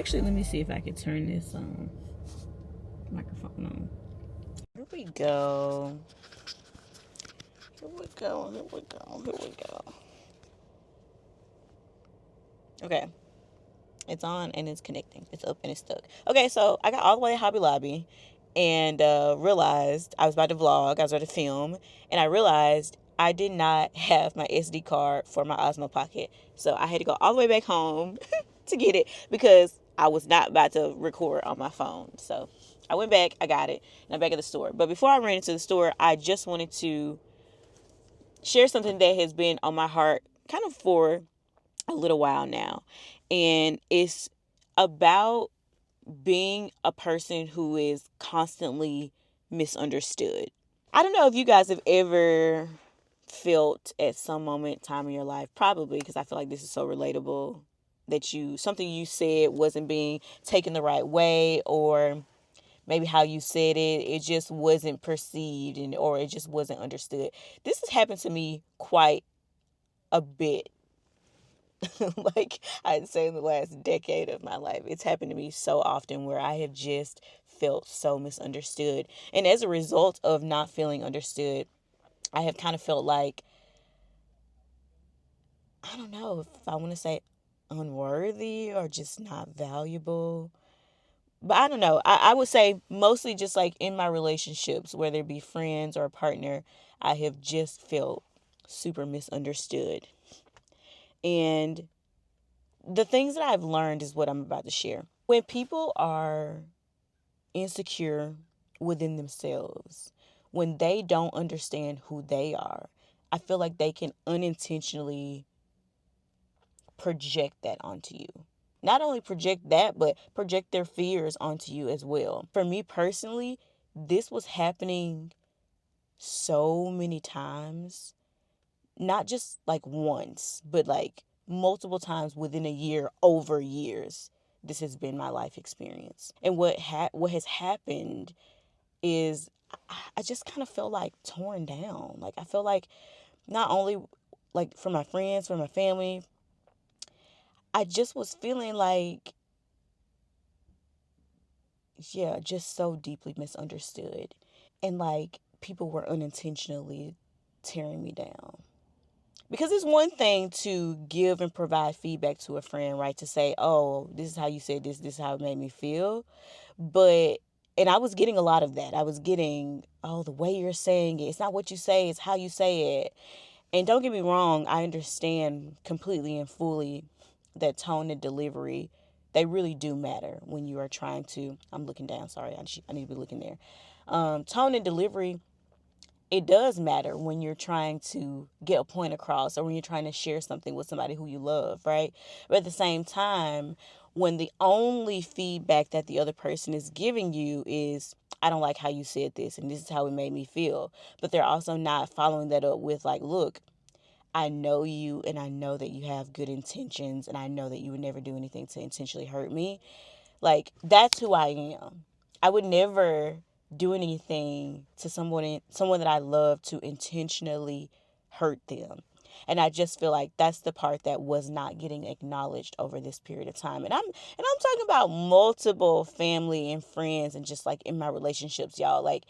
Actually, let me see if I can turn this microphone on. Here we go. Here we go. Here we go. Here we go. Okay. It's on and it's connecting. It's up and it's stuck. Okay, so I got all the way to Hobby Lobby and realized I was about to vlog. I was about to film. And I realized I did not have my SD card for my Osmo Pocket. So I had to go all the way back home to get it because I was not about to record on my phone. So I went back, I got it, and I'm back at the store. But before I ran into the store, I just wanted to share something that has been on my heart kind of for a little while now. And it's about being a person who is constantly misunderstood. I don't know if you guys have ever felt at some moment time in your life, probably because I feel like this is so relatable, that something you said wasn't being taken the right way, or maybe how you said it just wasn't perceived, or it just wasn't understood. This has happened to me quite a bit. Like I'd say in the last decade of my life. It's happened to me so often where I have just felt so misunderstood. And as a result of not feeling understood, I have kind of felt like, I don't know if I want to say unworthy or just not valuable. But I don't know. I would say mostly just like in my relationships, whether it be friends or a partner, I have just felt super misunderstood. And the things that I've learned is what I'm about to share. When people are insecure within themselves, when they don't understand who they are, I feel like they can unintentionally project that onto you. Not only project that, but project their fears onto you as well. For me personally, this was happening so many times, not just like once, but like multiple times within a year, over years. This has been my life experience. And what has happened is I just kind of feel like torn down. Like I feel like not only like for my friends, for my family, I just was feeling like, yeah, just so deeply misunderstood. And like people were unintentionally tearing me down. Because it's one thing to give and provide feedback to a friend, right? To say, oh, this is how you said this is how it made me feel. But, and I was getting a lot of that. I was getting, oh, the way you're saying it, it's not what you say, it's how you say it. And don't get me wrong, I understand completely and fully that tone and delivery, they really do matter when you are trying to, I'm looking down, sorry, I need to be looking there. Tone and delivery, it does matter when you're trying to get a point across or when you're trying to share something with somebody who you love, right? But at the same time, when the only feedback that the other person is giving you is, I don't like how you said this and this is how it made me feel, but they're also not following that up with like, look, I know you and I know that you have good intentions and I know that you would never do anything to intentionally hurt me. Like, that's who I am. I would never do anything to someone that I love to intentionally hurt them. And I just feel like that's the part that was not getting acknowledged over this period of time. And I'm talking about multiple family and friends and just like in my relationships, y'all. Like,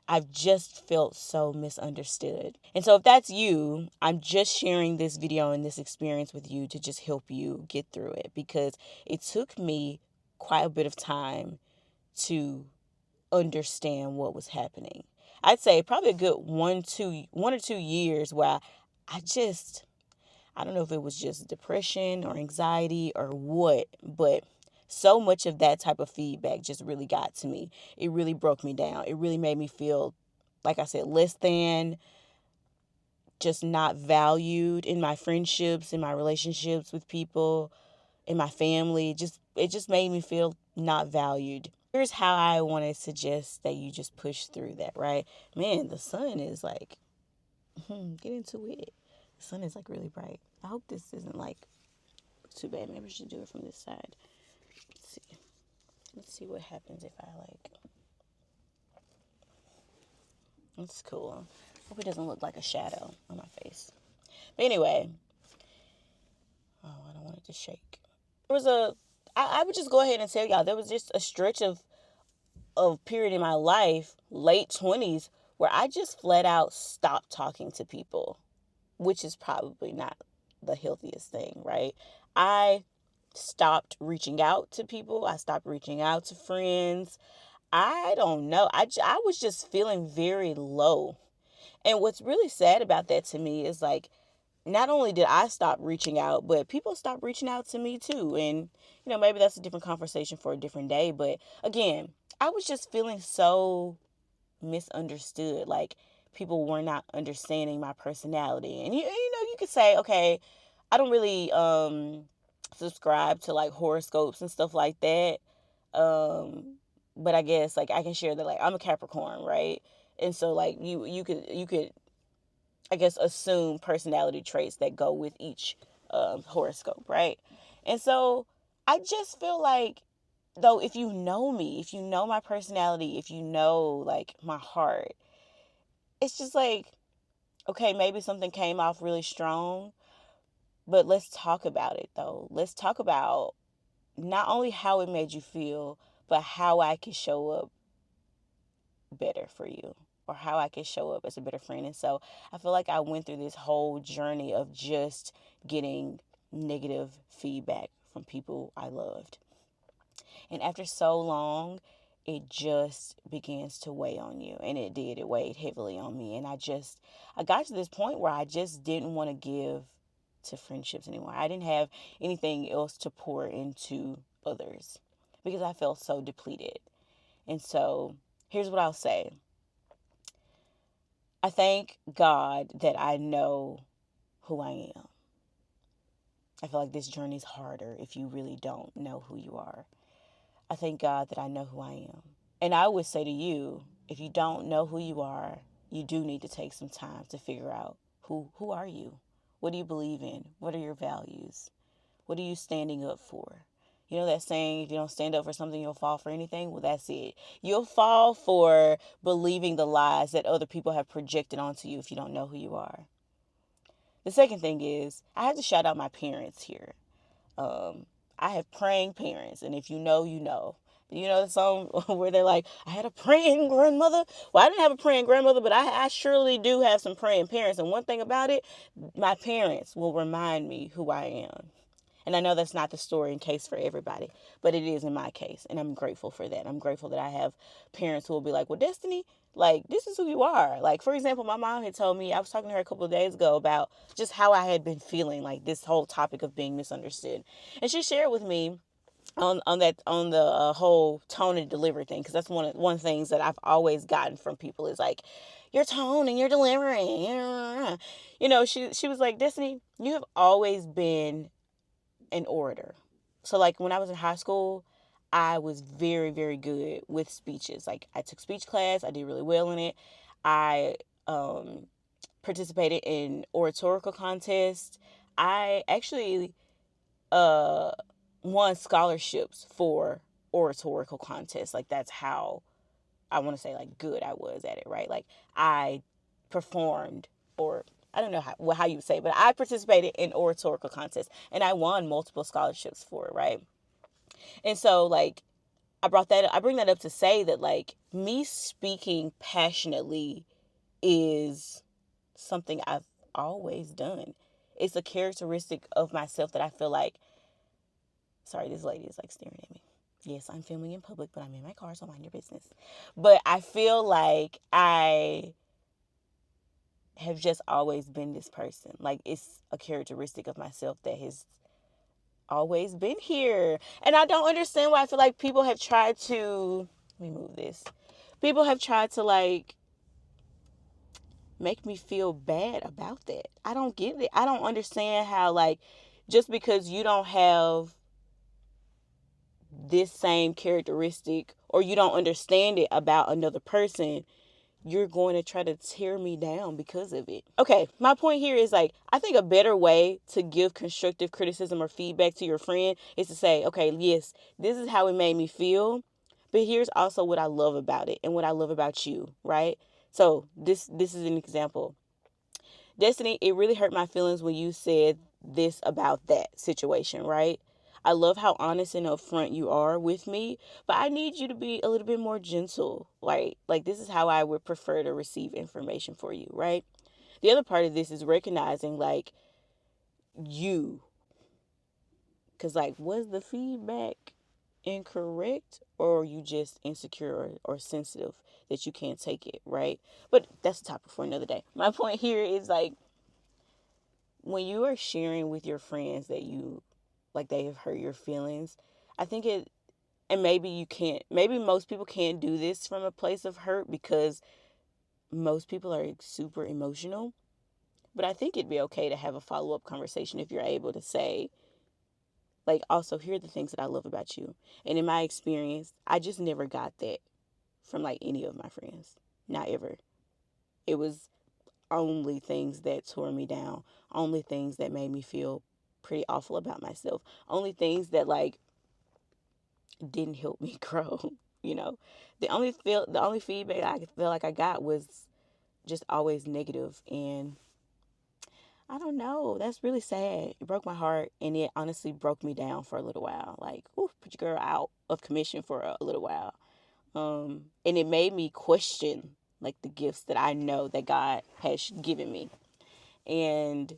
I've just felt so misunderstood. And so if that's you, I'm just sharing this video and this experience with you to just help you get through it, because it took me quite a bit of time to understand what was happening. I'd say probably a good 1 or 2 years where I don't know if it was just depression or anxiety or what, but so much of that type of feedback just really got to me. It really broke me down. It really made me feel, like I said, less than, just not valued in my friendships, in my relationships with people, in my family. It just made me feel not valued. Here's how I want to suggest that you just push through that, right? Man, the sun is like, get into it. The sun is like really bright. I hope this isn't like too bad. Maybe I should do it from this side. Let's see. Let's see what happens if I like. It's cool. Hope it doesn't look like a shadow on my face. But anyway, oh, I don't want it to shake. I would just go ahead and tell y'all there was just a stretch of period in my life, late 20s, where I just flat out stopped talking to people, which is probably not the healthiest thing, right? I stopped reaching out to people. I stopped reaching out to friends. I don't know. I was just feeling very low. And what's really sad about that to me is like, not only did I stop reaching out, but people stopped reaching out to me too. And, maybe that's a different conversation for a different day. But again, I was just feeling so misunderstood. Like people were not understanding my personality. And you could say, okay, I don't really subscribe to like horoscopes and stuff like that. But I guess like I can share that like I'm a Capricorn, right? And so like you could I guess assume personality traits that go with each horoscope, right? And so I just feel like though if you know me, if you know my personality, if you know like my heart, it's just like okay, maybe something came off really strong, but let's talk about it though. Let's talk about not only how it made you feel, but how I can show up better for you or how I can show up as a better friend. And so I feel like I went through this whole journey of just getting negative feedback from people I loved. And after so long, it just begins to weigh on you. And it did. It weighed heavily on me. And I got to this point where I just didn't want to give to friendships anymore. I didn't have anything else to pour into others because I felt so depleted. And so here's what I'll say. I thank God that I know who I am. I feel like this journey is harder if you really don't know who you are. I thank God that I know who I am. And I would say to you, if you don't know who you are, you do need to take some time to figure out who are you? What do you believe in? What are your values? What are you standing up for? You know that saying, if you don't stand up for something, you'll fall for anything? Well, that's it. You'll fall for believing the lies that other people have projected onto you if you don't know who you are. The second thing is, I have to shout out my parents here. I have praying parents, and if you know, you know. You know the song where they're like, I had a praying grandmother? Well, I didn't have a praying grandmother, but I surely do have some praying parents. And one thing about it, my parents will remind me who I am. And I know that's not the story and case for everybody, but it is in my case. And I'm grateful for that. I'm grateful that I have parents who will be like, well, Destiny, like, this is who you are. Like, for example, my mom had told me, I was talking to her a couple of days ago about just how I had been feeling, like this whole topic of being misunderstood. And she shared with me on the whole tone and delivery thing, because that's one things that I've always gotten from people is like, your tone and your delivery. She was like, Destiny, you have always been an orator. So like when I was in high school, I was very, very good with speeches. Like I took speech class, I did really well in it. I participated in oratorical contests. I actually uh, won scholarships for oratorical contests. Like that's how I want to say like good I was at it, right? Like I performed or I don't know how you would say, but I participated in oratorical contests and I won multiple scholarships for it, right? And so like I bring that up to say that like me speaking passionately is something I've always done. It's a characteristic of myself that I feel like, sorry, this lady is like staring at me. Yes, I'm filming in public, but I'm in my car, so mind your business. But I feel like I have just always been this person. Like it's a characteristic of myself that has always been here. And I don't understand why I feel like people have tried to, let me move this. People have tried to like make me feel bad about that. I don't get it. I don't understand how like just because you don't have this same characteristic or you don't understand it about another person, you're going to try to tear me down because of it. Okay, my point here is like, I think a better way to give constructive criticism or feedback to your friend is to say, okay, yes, this is how it made me feel, but here's also what I love about it and what I love about you, right? So this is an example. Destiny, it really hurt my feelings when you said this about that situation, right? I love how honest and upfront you are with me, but I need you to be a little bit more gentle. Like this is how I would prefer to receive information for you, right? The other part of this is recognizing like you, because like, was the feedback incorrect, or are you just insecure or sensitive that you can't take it, right? But that's a topic for another day. My point here is like, when you are sharing with your friends that you like they have hurt your feelings, I think it, and maybe you can't, maybe most people can't do this from a place of hurt because most people are super emotional. But I think it'd be okay to have a follow-up conversation if you're able to say, like, also, here are the things that I love about you. And in my experience, I just never got that from like any of my friends. Not ever. It was only things that tore me down, only things that made me feel pretty awful about myself, only things that like didn't help me grow. You know, the only feedback I feel like I got was just always negative, and I don't know. That's really sad. It broke my heart, and it honestly broke me down for a little while. Like, ooh, put your girl out of commission for a little while. And it made me question like the gifts that I know that God has given me. And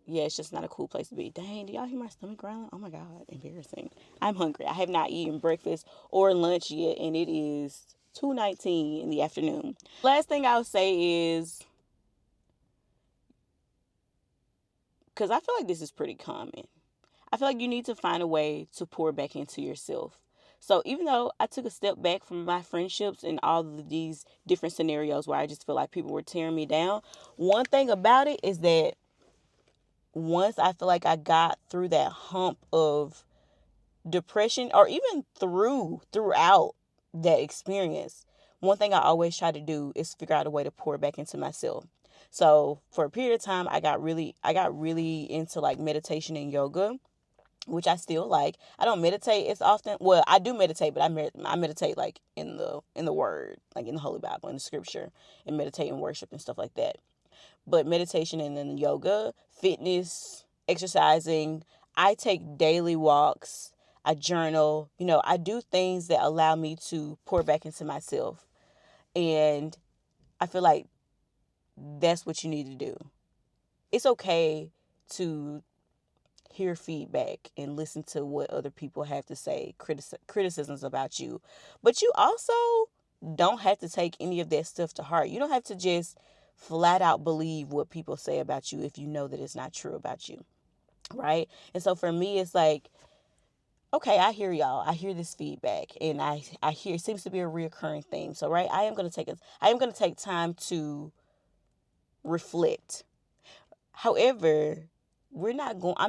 yeah, it's just not a cool place to be. Dang, do y'all hear my stomach growling? Oh my God, embarrassing. I'm hungry. I have not eaten breakfast or lunch yet, and it is 2:19 in the afternoon. Last thing I'll say is, because I feel like this is pretty common, I feel like you need to find a way to pour back into yourself. So even though I took a step back from my friendships and all of these different scenarios where I just feel like people were tearing me down, one thing about it is that once I feel like I got through that hump of depression, or even throughout that experience, one thing I always try to do is figure out a way to pour back into myself. So for a period of time, I got really into like meditation and yoga, which I still like. I don't meditate as often. Well, I do meditate, but I meditate like in the Word, like in the Holy Bible, in the Scripture, and meditate and worship and stuff like that. But meditation and then yoga, fitness, exercising, I take daily walks. I journal. I do things that allow me to pour back into myself, and I feel like that's what you need to do. It's okay to hear feedback and listen to what other people have to say, criticisms about you. But you also don't have to take any of that stuff to heart. You don't have to just flat out believe what people say about you if you know that it's not true about you, right? And so for me, it's like, okay, I hear y'all. I hear this feedback, and I hear it seems to be a reoccurring theme. So right, I am gonna take time to reflect. However, I'm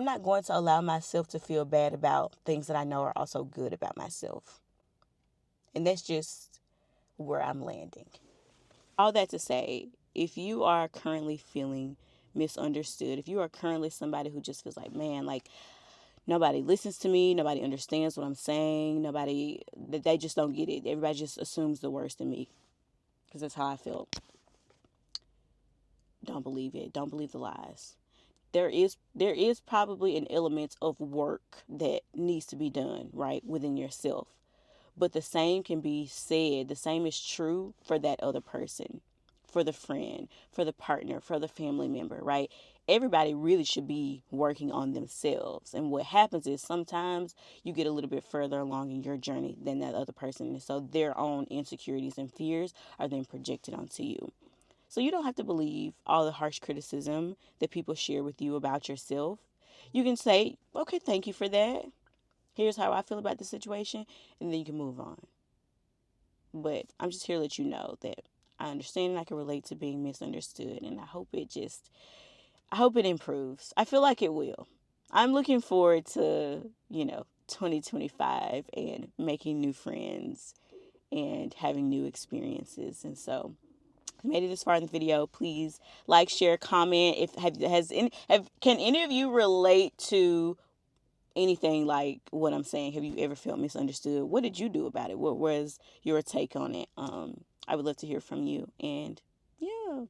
not going to allow myself to feel bad about things that I know are also good about myself. And that's just where I'm landing. All that to say, if you are currently feeling misunderstood, if you are currently somebody who just feels like, man, like nobody listens to me, nobody understands what I'm saying, they just don't get it. Everybody just assumes the worst in me, because that's how I felt. Don't believe it. Don't believe the lies. There is probably an element of work that needs to be done, right, within yourself. But the same is true for that other person, for the friend, for the partner, for the family member, right? Everybody really should be working on themselves. And what happens is sometimes you get a little bit further along in your journey than that other person. And so their own insecurities and fears are then projected onto you. So you don't have to believe all the harsh criticism that people share with you about yourself. You can say, okay, thank you for that. Here's how I feel about the situation. And then you can move on. But I'm just here to let you know that I understand and I can relate to being misunderstood. And I hope it improves. I feel like it will. I'm looking forward to, 2025 and making new friends and having new experiences. And so, made it this far in the video, please like, share, comment. Can any of you relate to anything like what I'm saying? Have you ever felt misunderstood? What did you do about it? What was your take on it? I would love to hear from you. And yeah,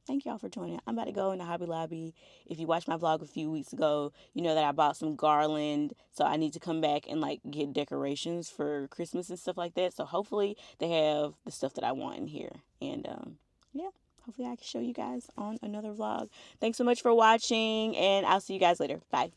thank you. thank y'all for joining. I'm about to go in the Hobby Lobby. If you watched my vlog a few weeks ago, you know that I bought some garland. So I need to come back and like get decorations for Christmas and stuff like that. So hopefully they have the stuff that I want in here. And yeah, hopefully I can show you guys on another vlog. Thanks so much for watching, and I'll see you guys later. Bye.